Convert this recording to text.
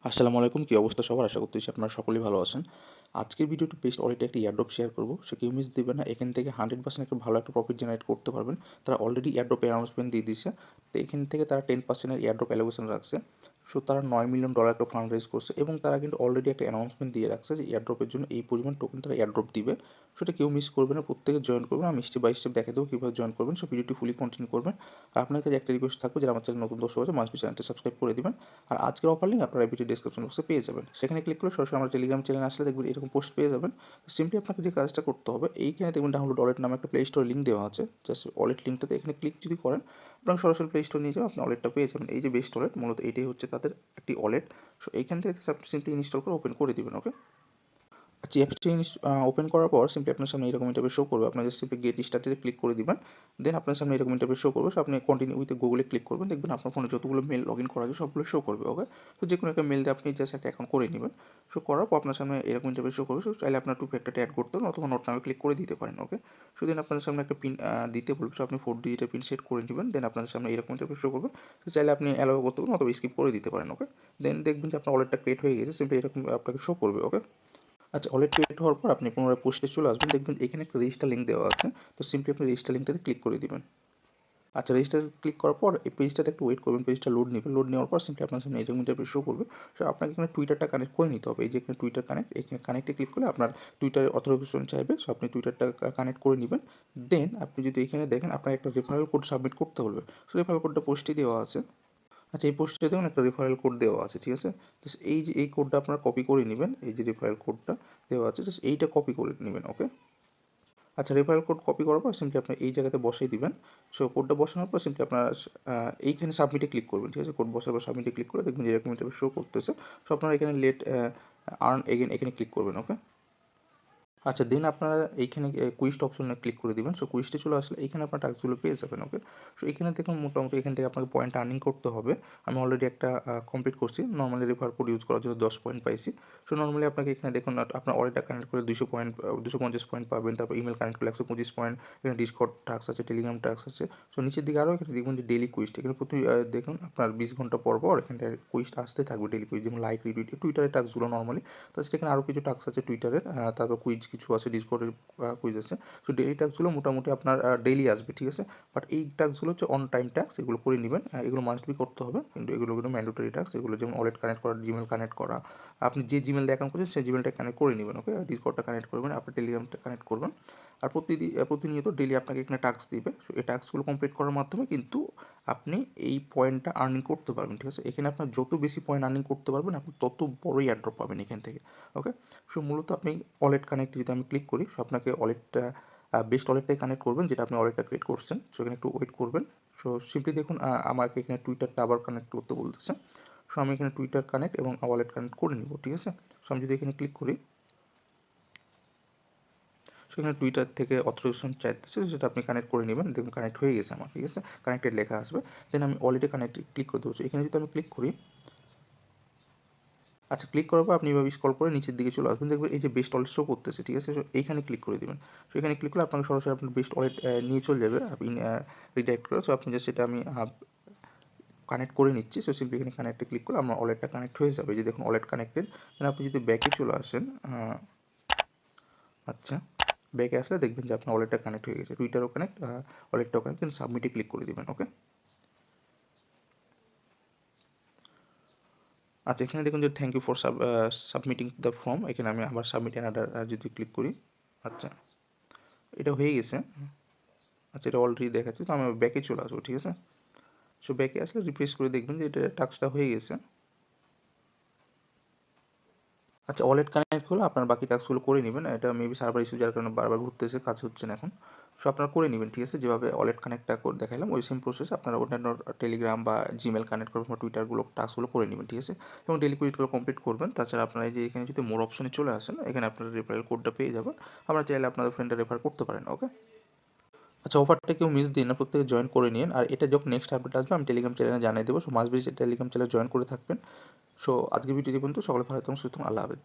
আসসালামু আলাইকুম, কী অবস্থা সবার? আশা করতেছি আপনারা সকলেই ভালো আছেন। আজকের ভিডিওটি বেস্ট ওয়ালেটে একটি এয়ারড্রপ শেয়ার করবো। সে কেউ মিস দেবে না, এখান থেকে 100% একটা ভালো একটা প্রফিট জেনারেট করতে পারবেন। তারা অলরেডি এয়ারড্রপ অ্যানাউন্সমেন্ট দিয়ে দিয়েছে। তো এখান থেকে তারা 10% এয়ারড্রপ অ্যালোকেশন রাখছে। সো তারা $9 মিলিয়ন একটা ফান্ড রেজ করছে এবং তারা কিন্তু অলরেডি একটা অ্যানাউন্সমেন্ট দিয়ে রাখছে যে এয়ারড্রপের জন্য এই পরিমাণ টোকেন তারা এয়ারড্রপ দিবে। সেটা কেউ মিস করবে না, প্রত্যেকে জয়েন করবেন। আমি স্টেপ বাই স্টেপ দেখে দেবো কীভাবে জয়েন করবেন। সো ভিডিওটি ফুলি কন্টিনিউ করবেন। আর আপনার কাছে একটা রিকোয়েস্ট থাকবে, যারা আমার চ্যানেল নতুন দর্শক আছে মাস্ট বি চ্যানেলটি সাবস্ক্রাইব করে দিবেন। আর আজকের অফার লিঙ্ক আপনারা ভিডিও ডেসক্রিপশন বক্সে পেয়ে যাবেন। সেখানে ক্লিক করে সরাসরি আমার টেলিগ্রাম চ্যানেলে আসলে দেখবেন এরকম পোস্ট পেয়ে যাবেন। সিম্পলি আপনাকে যে কাজটা করতে হবে, এইখানে দেখবেন ডাউনলোড ওয়ালেট নামে একটা প্লে স্টোর লিঙ্ক দেওয়া আছে। জাস্ট ওয়ালেট লিঙ্কটাতে এখানে ক্লিক যদি করেন, আপনাকে সরাসরি প্লে স্টোর নিয়ে যাবেন, আপনি ওয়ালেটটা পেয়ে যাবেন। এই যে বেস্ট ওয়ালেট, মূলত এটাই হচ্ছে তাদের একটি ওয়ালেট। সো এইখান থেকে সিম্পলি ইনস্টল করে ওপেন করে দিবেন। ওকে, আচ্ছা, অ্যাপসটি ওপেন করার পর সিম্পলি আপনার সামনে এরকম ইন্টারফেস শো করবে। আপনার জাস্ট সিম্পলি গেট স্টার্টেডে ক্লিক করে দিবেন। দেন আপনার সামনে এরকম ইন্টারফেস শো করবে। সো আপনি কন্টিনিউ উইথ গুগলে ক্লিক করবেন, দেখবেন আপনার ফোনে যতগুলো মেল লগ ইন করা আছে সবগুলো শো করবে। ওকে, তো যে কোনো একটা মেল দিয়ে আপনি জাস্ট একটা অ্যাকাউন্ট করে নেবেন। সো করার পর আপনার সামনে এরকম ইন্টারফেস শো করবে। সো চাইলে আপনার টু ফ্যাক্টরটা অ্যাড করতে পারেন অথবা নোট নামে ক্লিক করে দিতে পারেন। ওকে, সো দেন আপনাদের সামনে একটা পিন দিতে বলবে। সো আপনি 4 ডিজিটের পিন সেট করে নেবেন। দেন আপনাদের সামনে এরকম ইন্টারফেস শো করবে। তো চাইলে আপনি অ্যালাউ করতে পারেন অথবা স্কিপ করে দিতে পারেন। ওকে, দেন দেখবেন যে আপনার ওয়ালেটটা ক্রিয়েট হয়ে গেছে। সিম্পলি এরকম আপনাকে শো করবে। ওকে, আচ্ছা, ওয়ালেট ক্রিয়েট হওয়ার পর আপনি পুনরায় পোস্টে চলে আসবেন, দেখবেন এখানে একটা রেজিস্টার লিঙ্ক দেওয়া আছে। তো সিম্পলি আপনি রেজিস্টার লিঙ্কটাতে ক্লিক করে দিবেন। আচ্ছা, রেজিস্টার ক্লিক করার পর এই পেজটাতে একটু ওয়েট করবেন, পেজটা লোড নেবে। লোড নেওয়ার পর সিম্পলি আপনার সামনে এরকম ইন্টারফেস শো করবে। সো আপনাকে এখানে টুইটারটা কানেক্ট করে নিতে হবে। এই যে এখানে টুইটার কানেক্ট, এখানে কানেক্টে ক্লিক করলে আপনার টুইটারের অথরাইজেশন চাইবে। সো আপনি টুইটারটা কানেক্ট করে নেবেন। দেন আপনি যদি এখানে দেখেন, আপনার একটা রেফারেল কোড সাবমিট করতে বলবে। সো রেফারেল কোডটা পোস্টে দেওয়া আছে। আচ্ছা, এই পোস্টে দেখুন একটা রেফারেল কোড দেওয়া আছে, ঠিক আছে? জাস্ট এই যে এই কোডটা আপনারা কপি করে নেবেন। এই যে রেফারেল কোডটা দেওয়া আছে, জাস্ট এইটা কপি করে নেবেন। ওকে, আচ্ছা, রেফারেল কোড কপি করার পর সিম্পলি আপনি এই জায়গাতে বসাই দিবেন। সো কোডটা বসানোর পর সিম্পলি আপনার এইখানে সাবমিটে ক্লিক করবেন, ঠিক আছে? কোড বসার পর সাবমিটে ক্লিক করে দেখবেন যে এরকম একটা শো করতেছে। সো আপনারা এখানে লেট আর্ন এগেন এখানে ক্লিক করবেন। ওকে, আচ্ছা, দেন আপনারা এইখানে কুইস্ট অপশনে ক্লিক করে দিবেন। সো কুইস্টে চলে আসলে এখানে আপনার টাস্কগুলো পেয়ে যাবেন। ওকে, সো এখানে দেখুন মোটামুটি এখান থেকে আপনাকে পয়েন্ট আর্নিং করতে হবে। আমি অলরেডি একটা কমপ্লিট করছি। নর্মালি রেফার কোড ইউজ করার জন্য 10 পয়েন্ট পাইছি। সো নর্মালি আপনাকে এখানে দেখুন আপনার ওয়ালেটটা কানেক্ট করে 200 পয়েন্ট 250 পয়েন্ট পাবেন। তারপর ইমেল কানেক্ট করলে 125 পয়েন্ট। এখানে ডিসকর্ড টাস্ক আছে, টেলিগ্রাম টাস্ক আছে। সো নিচের দিকে আরও এখানে দেখবেন যে ডেইলি কুইস্ট, এখানে প্রতি দেখুন আপনার 20 ঘন্টা পর পর এখানটায় কুইস্ট আসতে থাকবে। ডেইলি কুইজ যেমন লাইক, রিটুইট, টুইটারের টাস্কগুলো নর্মালি। তাছাড়া এখানে আরও কিছু টাস্ক আছে টুইটারের, তারপর কুইজ কিছু আছে, ডিসকর্ডের কুইজ আছে। সো ডেইলি টাস্কগুলো মোটামুটি আপনার ডেইলি আসবে, ঠিক আছে? বাট এই টাস্কগুলো হচ্ছে অন টাইম টাস্ক, এগুলো করে নেবেন। এগুলো মাস্ট বি করতে হবে, কিন্তু এগুলো কিন্তু ম্যান্ডেটরি টাস্ক। এগুলো যেমন ওয়ালেট কানেক্ট করা, জিমেল কানেক্ট করা, আপনি যে জিমেল দিয়ে অ্যাকাউন্ট করছেন সেই জিমেলটা কানেক্ট করে নেবেন। ওকে, ডিসকর্ডটা কানেক্ট করবেন, আপনার টেলিগ্রামটা কানেক্ট করবেন। আর প্রতিনিয়ত ডেইলি আপনাকে এখানে টাস্ক দিবে। সো এই টাস্কগুলো কমপ্লিট করার মাধ্যমে কিন্তু আপনি এই পয়েন্টটা আর্নিং করতে পারবেন, ঠিক আছে? এখানে আপনার যত বেশি পয়েন্ট আর্নিং করতে পারবেন, আপনি তত বড়ই এয়ারড্রপ পাবেন এখান থেকে। ওকে, সো মূলত আপনি ওয়ালেট কানেক্ট যদি আমি ক্লিক করি, সো আপনাকে ওয়ালেটটা বেস্ট ওয়ালেটটাই কানেক্ট করবেন, যেটা আপনি ওয়ালেটটা ক্রিয়েট করছেন। সো এখানে একটু ওয়েট করবেন। সো সিম্পলি দেখুন আমাকে এখানে টুইটারটা আবার কানেক্ট করতে বলতেছে। সো আমি এখানে টুইটার কানেক্ট এবং ওয়ালেট কানেক্ট করে নিব, ঠিক আছে? সো আমি যদি এখানে ক্লিক করি, সো এখানে টুইটার থেকে অথরাইজেশন চাইতেছে, সেটা আপনি কানেক্ট করে নেবেন। দেখুন কানেক্ট হয়ে গেছে আমার, ঠিক আছে? কানেক্টেড লেখা আসবে। দেন আমি ওয়ালেটে কানেক্ট ক্লিক করে দেবো। এখানে যদি আমি ক্লিক করি, আচ্ছা, ক্লিক করার পর আপনি এভাবে স্ক্রল করে নিচের দিকে চলে আসবেন, দেখবেন এই যে বেস্ট ওয়ালেট শো করতেছে, ঠিক আছে? সো এইখানে ক্লিক করে দেবেন। সো এখানে ক্লিক করলে আপনাকে সরাসরি আপনার বেস্ট ওয়ালেট নিয়ে চলে যাবে, আপনি রিডাইরেক্ট করে। সো আপনি জাস্ট সেটা আমি কানেক্ট করে নিচ্ছি। সো সিম্পলি এখানে কানেক্টে ক্লিক করলে আমার ওয়ালেটটা কানেক্ট হয়ে যাবে। যে দেখুন ওয়ালেট কানেক্টেড। দেন আপনি যদি ব্যাকে চলে আসেন, আচ্ছা, ব্যাকে আসলে দেখবেন যে আপনার ওয়ালেটটা কানেক্ট হয়ে গেছে। টুইটারও কানেক্ট, ওয়ালেটটাও কানেক্ট। দেন সাবমিটে ক্লিক করে দেবেন। ওকে, আচ্ছা, এখানে দেখুন যে thank you for submitting the form. এখানে আমি আবার সাবমিট অ্যানাদার যদি ক্লিক করি, আচ্ছা, এটা হয়ে গেছে। আচ্ছা, এটা অলরেডি দেখাচ্ছে। তো আমি ব্যাকে চলে আসবো, ঠিক আছে? সো ব্যাকে আসলে রিফ্রেশ করে দেখবেন যে এটা টাস্কটা হয়ে গেছে। আচ্ছা, ওয়ালেট কানেক্ট হলে আপনার বাকি টাস্কগুলো করে নেবেন। এটা মেবি সার্ভার ইস্যু, যার কারণে বারবার ঘুরতেছে, কাজ হচ্ছে না এখন। সো আপনারা করে নেবেন, ঠিক আছে? যেভাবে ওয়ালেট কানেক্টটা করে দেখালাম ওই সেম প্রসেস আপনারা অন্যান্য টেলিগ্রাম বা জিমেল কানেক্ট করবেন বা টুইটারগুলো টাস্কগুলো করে নেবেন, ঠিক আছে? এবং ডেলি কুইজগুলো কমপ্লিট করবেন। তাছাড়া আপনারা এই যে এখানে যদি মোর অপশনে চলে আসেন, এখানে আপনারা রেফারেল কোডটা পেয়ে যাবেন। আপনারা চাইলে আপনাদের ফ্রেন্ডে রেফার করতে পারেন। ওকে, আচ্ছা, অফারটা কেউ মিস দিন না, প্রত্যেকে জয়েন করে নিন। আর এটা যখন নেক্সট আপডেট আসবে আমি টেলিগ্রাম চ্যানেলে জানিয়ে দেবো। সো মাস্ট বি টেলিগ্রাম চ্যানেলে জয়েন করে থাকবেন। সো আজকে ভিডিও পর্যন্ত, সকলে ভালো থাকুন, সুস্থ থাকুন, আল্লাহ হাফেজ।